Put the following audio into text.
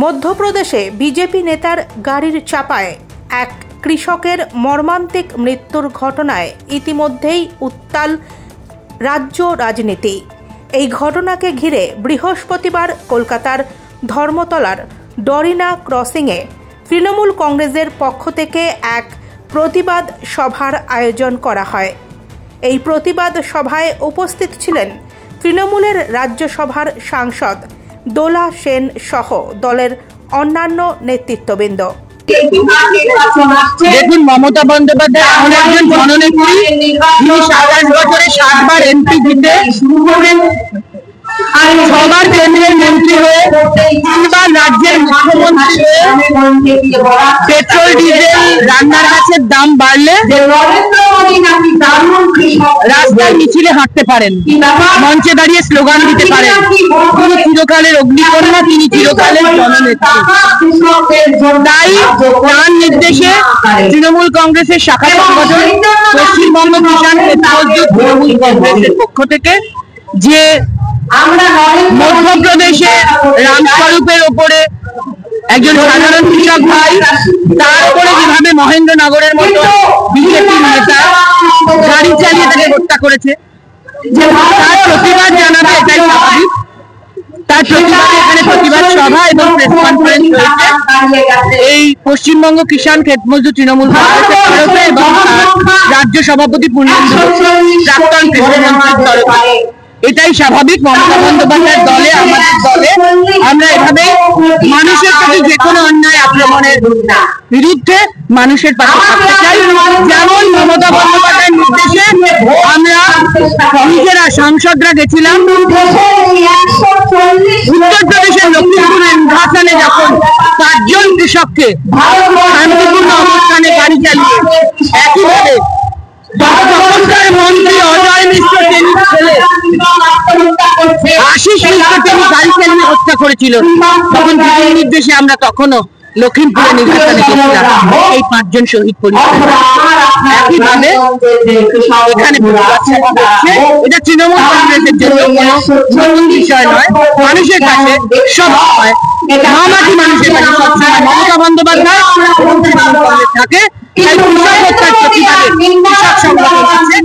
মধ্যপ্রদেশে বিজেপি নেতার গাড়ির চাপায় এক কৃষকের মর্মান্তিক মৃত্যুর ঘটনায় ইতিমধ্যেই উত্তাল রাজ্য রাজনীতি। এই ঘটনাকে ঘিরে বৃহস্পতিবার কলকাতার ধর্মতলার ডরিনা ক্রসিংয়ে তৃণমূল কংগ্রেসের পক্ষ থেকে এক প্রতিবাদ সভার আয়োজন করা হয়। এই প্রতিবাদ সভায় উপস্থিত ছিলেন তৃণমূলের রাজ্যসভার সাংসদ দোলা সেন সহ দলের অন্যান্য নেতৃত্ববৃন্দ। দেখুন, মমতা বন্দ্যোপাধ্যায় এমন একজন জননেত্রী, যিনি 27 বছরে 7 বার এমপি জিতে, সবার কেন্দ্রের মন্ত্রী হয়ে, 3বার রাজ্যের মুখ্যমন্ত্রী হয়ে, পেট্রোল ডিজেল রান্নার গ্যাসের দাম বাড়লে রাস্তায় মিছিলে হাঁটতে পারেন, মঞ্চে দাঁড়িয়ে স্লোগান দিতে পারেন। তিনি চিরকালের অগ্নিকন্যা, তিনি চিরকালের জননেত্রী। তাই তার নির্দেশে তৃণমূল কংগ্রেসের শাখা সংগঠন পশ্চিমবঙ্গ কিষাণ ক্ষেত্রমজদুর তৃণমূল কংগ্রেসের পক্ষ থেকে যে মধ্যপ্রদেশে রামস্বরূপের ওপরে একজন সাধারণ কৃষক ভাই, তার উপরে যেভাবে মহেন্দ্রনগরের মতো বিজেপির নেতা গাড়ি চালিয়ে তাকে হত্যা করেছে, তার প্রতিবাদ জানাবে, এটাই স্বাভাবিক। তার প্রতিবাদে এখানে প্রতিবাদ সভা এবং প্রেস কনফারেন্স হয়েছে এই পশ্চিমবঙ্গ কিষাণ ক্ষেত্রমজদুর তৃণমূল কংগ্রেসের তরফে এবং রাজ্য সভাপতি পূর্ণেন্দু প্রাক্তন কৃষিমন্ত্রীর তরফে। এটাই স্বাভাবিক। মমতা বন্দ্যোপাধ্যায়ের দলে, আমাদের দলে আমরা এভাবে মানুষের প্রতি যে কোনো অন্যায় আক্রমণের বিরুদ্ধে মানুষের পাশে থাকতে চাই। যেমন মমতা বন্দ্যোপাধ্যায়ের নির্দেশে আমরা নিজেরা সাংসদরা গেছিলাম উত্তরপ্রদেশের লক্ষ্মীপুরের ইন্দ্রাসনে, যখন 5 জন কৃষককে শান্তিপূর্ণ অবস্থানে গাড়ি চালিয়ে একইভাবে তখনকার মন্ত্রী অজয় মিশ্র টেনির ছেলে আশিস মিশ্র টেনি গাড়ি চালিয়ে হত্যা করেছিল, তখন দিদির নির্দেশে আমরা তখনও লক্ষ্মীপুরে নির্বাচনে গেছিলাম এই 5 জন শহীদ পরিবার। একইভাবে এখানে এটা তৃণমূল কংগ্রেসের জন্য কোনো নতুন বিষয় নয়। মানুষের কাছে সব হয়, মামাটি মানুষের কাছে সবসময় মমতা বন্দ্যোপাধ্যায় থাকে। তাই কৃষক হত্যার প্রতিবাদে কৃষক সংগঠন আছে।